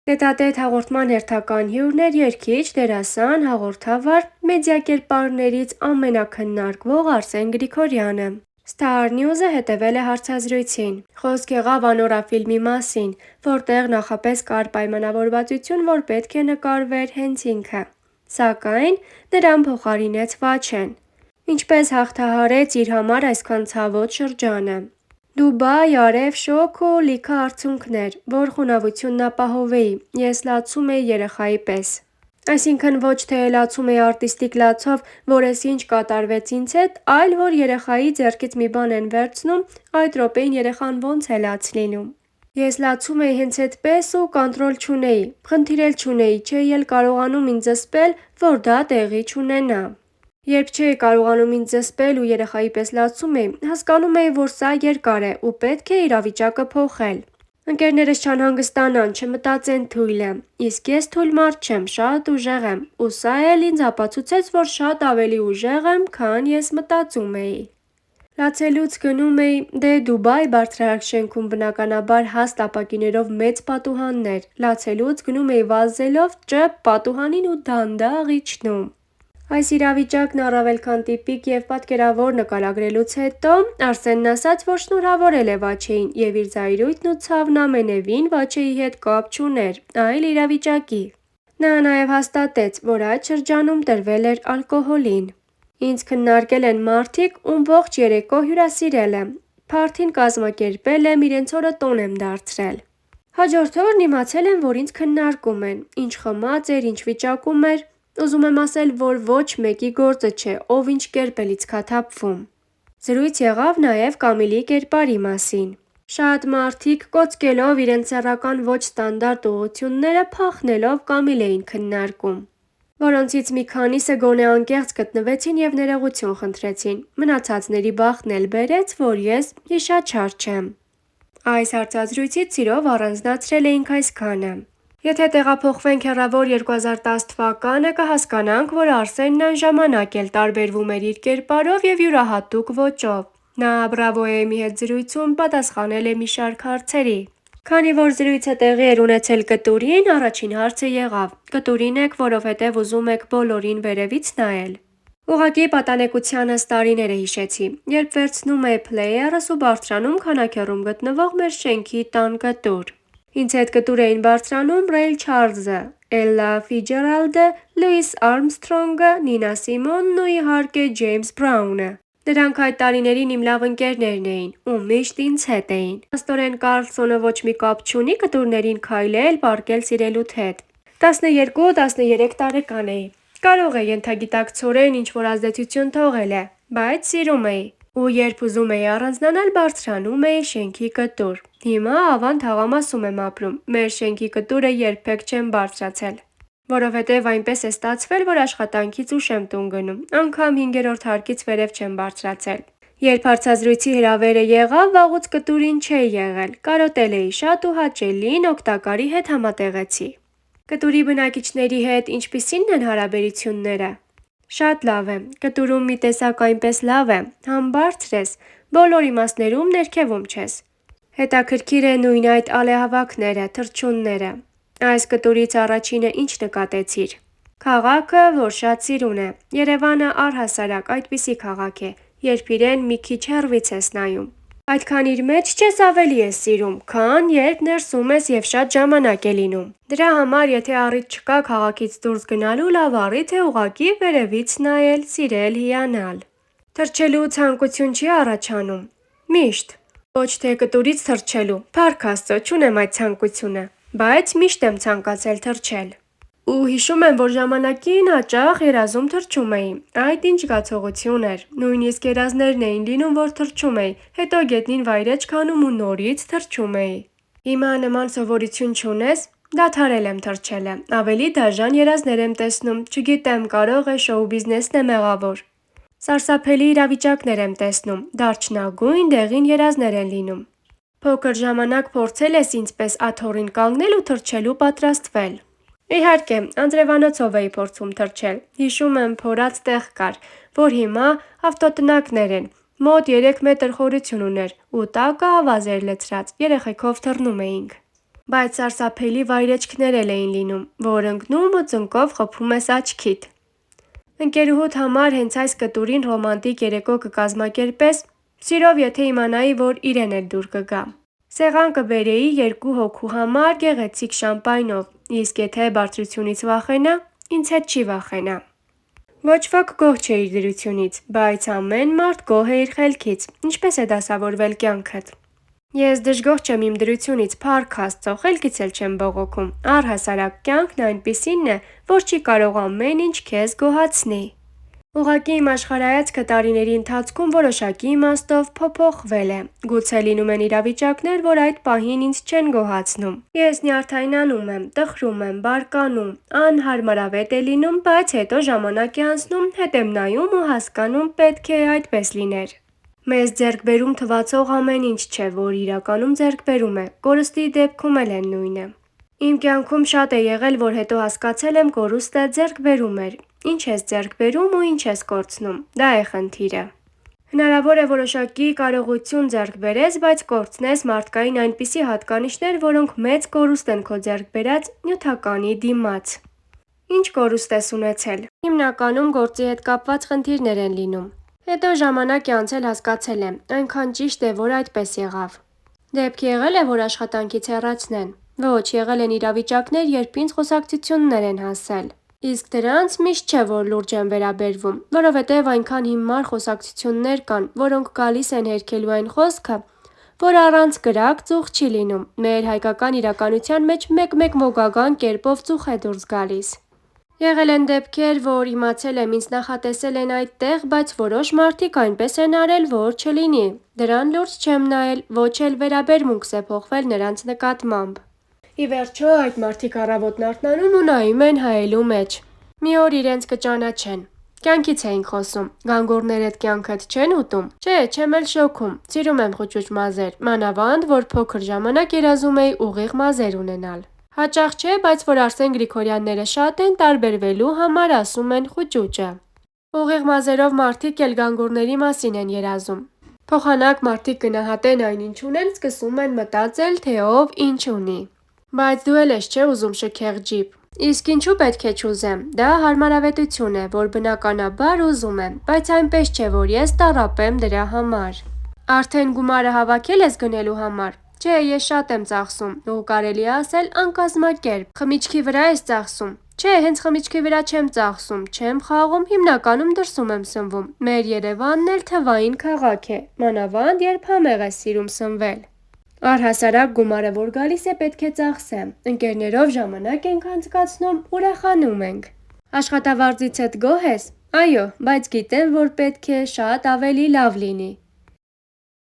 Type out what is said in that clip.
Տետատետ հաղորդման հերթական հյուրն էր երգիչ, դերասան, հաղորդավար, մեդիակերպարներից ամենաքննարկվող Արսեն Գրիգորյանը։ Star News-ը հետևել է հարցազրույցին։ Խոսք եղավ Անորա ֆիլմի մասին, որտեղ նախապես կար պայմանավորվածություն, որ պետք է նկարվեր հենց ինքը։ Սակայն նրան փոխարինեց Վաչեն։ Ինչպես հաղթահարեց իր համար այսքան ցավոտ շրջանը։ Դուբայ, արև, շոկ ու լիքը արցունքներ, որ խոնավությունն ապահովեի, ես լացում էի երեխայի պես։ Այսինքն ոչ թե լացում էի արտիստիկ լացով, որ էս ինչ կատարվեց ինձ հետ, այլ որ երեխայի ձեռքից մի բան են վերցնում, այդ րոպեին երեխան ոնց է լաց լինում։ Ես լացում էի հենց էդպես ու կոնտրոլ չունեի, խնդիր էլ չունեի, չէի էլ կարողանում ինձ զսպել, որ դա տեղի չունենա։ Երբ չէի կարողանում ինձ զսպել ու երեխայի պես լացում էի, հասկանում էի, որ սա երկար է ու պետք է իրավիճակը փոխել։ Ընկերներս չանհանգստանան, չմտածեն թույլ եմ, իսկ ես թույլ մարդ չեմ, շատ ուժեղ եմ, ու սա էլ ինձ ապացուցեց, որ շատ ավելի ուժեղ եմ, քան ես մտածում էի։ Լացելուց գնում էի, դե Դուբայ բարձրահարկ շենքում բնականաբար հաստ ապակիներով մեծ պատուհաններ, լացելուց գնում էի վազելով ճը պատուհանին ու դանդաղ իջնում։ Այս իրավիճակն առավել քան տիպիկ և պատկերավոր նկարագրելուց հետո Արսենն ասաց, որ շնորհավորել է Վաչեին և իր զայրույթն ու ցավն ամենևին Վաչեի հետ կապ չուներ, այլ իրավիճակի։ Նա նաև հաստատեց, որ այդ շրջանում տրվել էր ալկոհոլին։ Ինձ քննարկել են մարդիկ, ում ողջ երեկո հյուրասիրել եմ, փարթին կազմակերպել եմ, իրենց օրը տոն եմ դարձրել։ Հաջորդ օրն իմացել եմ, որ ինձ քննարկում են, ինչ խմած էր, ինչ վիճակում էր։ Ուզում եմ ասել, որ ոչ մեկի գործը չէ, ով ինչ կերպ է լիցքաթափվում։ Զրույց եղավ նաև Կամիլի կերպարի մասին։ Շատ մարդիկ կոծկելով իրենց սեռական ոչ ստանդարտ ուղղությունները փախնելով Կամիլ էին քննարկում, որոնցից մի քանիսը գոնե անկեղծ գտնվեցին և ներողություն խնդրեցին, մնացածների բախտն էլ բերեց, որ ես հիշաչար չեմ։ Այս հարցազրույցից սիրով առանձնացրել էինք այսքանը։ Եթե տեղափոխվենք հեռավոր 2010 թվականը, կհասկանանք, որ Արսենն այն ժամանակ էլ տարբերվում էր իր կերպարով և յուրահատուկ ոճով։ Նա Բրավո FM-ի հետ զրույցում պատասխանել է մի շարք հարցերի։ Քանի որ զրույցը տեղի էր ունեցել կտուրին, առաջին հարցը եղավ. «Կտուրին եք, որովհետև ուզում եք բոլորին վերևից նայել»։ Ուղղակի պատանեկությանս տարիները հիշեցի, երբ վերցնում էի փլեյերս ու բարձրանում քանաքեռում գտնվող մեր շենքի տան կտուր։ Ինձ հետ կտուր էին բարձրանում Ռեյ Չարլզը, Էլլա Ֆիցջերալդը, Լուիս Արմսթրոնգը, Նինա Սիմոնն ու իհարկե Ջեյմս Բրաունը։ Նրանք այդ տարիներին իմ լավ ընկերներն էին ու միշտ ինձ հետ էին։ Փաստորեն Կարլսոնը ոչ մի կապ չունի կտուրներին քայլել, պառկել սիրելուդ հետ։ 12-13 տարեկան էի։ Կարող է ենթագիտակցորեն ինչ-որ ազդեցություն թողել է, բայց սիրում էի։ Ու երբ ուզում էի առանձնանալ, բարձրանում էի շենքի կտուր։ Հիմա Ավան թաղամասում եմ ապրում, մեր շենքի կտուրը երբեք չեմ բարձրացել։ Որովհետև այնպես է ստացվել, որ աշխատանքից ուշ եմ տուն գնում, անգամ 5-րդ հարկից վերև չեմ բարձրացել։ Երբ հարցազրույցի հրավերը եղավ, վաղուց կտուրին չէի եղել, կարոտել էի շատ ու հաճելին օգտակարի հետ համատեղեցի։ Կտուրի բնակիչների հետ ինչպիսի՞նն են հարաբերությունները։ Շատ լավ է, կտուրում մի տեսակ այնպես լավ է, համ բարձր ես, բոլոր իմաստներում ներքևում չես։ Հետաքրքիր է նույն այդ ալեհավաքները, թռչունները։ Այս կտուրից առաջինը ինչ նկատեցիր։ Քաղաքը, որ շատ սիրուն է։ Երևանը առհասարակ այդպիսի քաղաք է, երբ իրեն մի քիչ հեռվից ես նայում։ Այդքան իր մեջ չես ավելի ես սիրում, քան երբ ներսում ես և շատ ժամանակ է լինում։ Դրա համար եթե առիթ չկա քաղաքից դուրս գնալու, լավ առիթ է ուղղակի վերևից նայել, սիրել, հիանալ։ Թռչելու ցանկություն չի առաջանում։ Միշտ։ Ոչ թե կտուրից թռչելու, փառք Աստծո, չունեմ այդ ցանկությունը, բայց միշտ եմ ցանկացել թռչել։ Ու հիշում եմ, որ ժամանակին հաճախ երազում թռչում էի։ Այդ ինչ զգացողություն էր։ Նույնիսկ երազներն էին լինում, որ թռչում էի, հետո գետնին վայրէջք քանում ու նորից թռչում էի։ Հիմա նման սովորություն չունես։ Դադարել եմ թռչելը, ավելի դաժան երազներ եմ տեսնում, չգիտեմ, կարող է շոու բիզնեսն է մեղավոր։ Սարսափելի իրավիճակներ եմ տեսնում, դարչնագույն դեղին երազներ են լինում։ Փոքր ժամանակ փորձել ես ինձ պես աթոռին կանգնել ու թռչելու պատրաստվել։ Իհարկե, անձրևանոցով էի փորձում թռչել։ Հիշում եմ, փորած տեղ կար, որ հիմա ավտոտնակներ են, մոտ 3 մետր խորություն ուներ ու տակը ավազ էր լցրած, երեխեքով թռնում էինք։ Բայց սարսափելի վայրեջքներ էլ էին լինում, որ ընկնում ու ծնկով խփում ես աչքիդ։ Ընկերուհուդ համար հենց այս կտուրին ռոմանտիկ երեկո կկազմակերպես, սիրով եթե իմանայի, որ իրեն էլ դուր կգա։ Սեղան կբերեի 2 հոգու համար գեղեցիկ շամպայնով, իսկ եթե բարձրությունից վախենա, ինձ հետ չի վախենա։ Ոչ ոք գոհ չէ իր դրությունից, բայց ամեն մարդ գոհ է իր խելքից, ինչպես է դասավորվել կյանքդ։ Ես դժգոհ չեմ իմ դրությունից, փառք Աստծո, խելքից էլ չեմ բողոքում, առհասարակ կյանքն այնպիսինն է, որ չի կարող ամեն ինչ քեզ գոհացնի։ Ուղղակի իմ աշխարհայացքը տարիների ընթացքում որոշակի իմաստով փոփոխվել է, գուցե լինում են իրավիճակներ, որ այդ պահին ինձ չեն գոհացնում։ Ես նյարդայնանում եմ, տխրում եմ, բարկանում, անհարմարավետ է լինում, բայց հետո ժամանակ է անցնում, հետ եմ նայում ու հասկանում պետք է այդպես լիներ։ Մեզ ձեռքբերում թվացող ամեն ինչ չէ, որ իրականում ձեռքբերում է, կորստի դեպքում էլ են նույնը։ Իմ կյանքում շատ է եղել, որ հետո հասկացել եմ կորուստը ձեռքբերում էր, ինչ ես ձեռքբերում ու ինչ ես կորցնում, դա է խնդիրը։ Հնարավոր է որոշակի կարողություն ձեռք բերես, բայց կորցնես մարդկային այնպիսի հատկանիշներ, որոնք մեծ կորուստ են քո ձեռք բերած նյութականի դիմաց։ Ինչ կորուստ ես ունեցել։ Հիմնականում գործի հետ կապված խնդիրներ են լինում։ Հետո ժամանակ է անցել հասկացել եմ, այնքան ճիշտ է, որ այդպես եղավ։ Դեպք եղել է, որ աշխատանքից հեռացնեն։ Ոչ, եղել են իրավիճակներ, երբ ինձ խոսակցություններ են հասել։ Իսկ դրանց միշտ չէ, որ լուրջ եմ վերաբերվում, որովհետև այնքան հիմար խոսակցություններ կան, որոնք գալիս են հերքելու այն խոսքը, որ առանց կրակ ծուխ չի լինում։ Մեր հայկական իրականության մեջ մեկ-մեկ մոգական կերպով ծուխ է դուրս գալիս։ Եղել են դեպքեր, որ իմացել եմ ինձ նախատեսել են այդտեղ, բայց որոշ մարդիկ այնպես են արել, որ չլինի։ Դրան լուրջ չեմ նայել, ոչ էլ վերաբերմունքս է փոխվել նրանց նկատմամբ։ Ի վերջո այդ մարդիկ առավոտն արթնանում ու նայում են հայելու մեջ։ Մի օր իրենց կճանաչեն։ Կյանքից էինք խոսում, գանգորներդ կյանքդ չեն ուտում։ Չէ, չեմ էլ շոքում, սիրում եմ խուճուճ մազեր, մանավանդ, որ փոքր ժամանակ երազում էի ուղիղ մազեր ունենալ։ Հաճախ չէ, բայց որ Արսեն Գրիգորյանները շատ են, տարբերվելու համար ասում են խուճուճը։ Ուղիղ մազերով մարդիկ էլ գանգորների մասին են երազում։ Փոխանակ մարդիկ գնահատեն այն ինչ ունեն, սկսում են մտածել, թե ով ինչ ունի։ Բայց դու էլ ես չէ ուզում շքեղ ջիպ։ Իսկ ինչու պետք է չուզեմ։ Դա հարմարավետություն է, որ բնականաբար ուզում եմ, բայց այնպես չէ, որ ես տառապեմ դրա համար։ Արդեն գումարը հավաքել ես գնելու համար։ Չէ, ես շատ եմ ծախսում, ու կարելի է ասել անկազմակերպ։ Խմիչքի վրա ես ծախսում։ Չէ, հենց խմիչքի վրա չեմ ծախսում, չեմ խաղում, հիմնականում դրսում եմ սնվում։ Մեր Երևանն էլ թվային քաղաք է, մանավանդ երբ համեղ ես սիրում սնվել։ Առհասարակ գումարը որ գալիս է պետք է ծախսեմ։ Ընկերներով ժամանակ ենք անցկացնում, ուրախանում ենք։ Աշխատավարձիցդ գոհ ես։ Այո, բայց գիտեմ, որ պետք է շատ ավելի լավ լինի։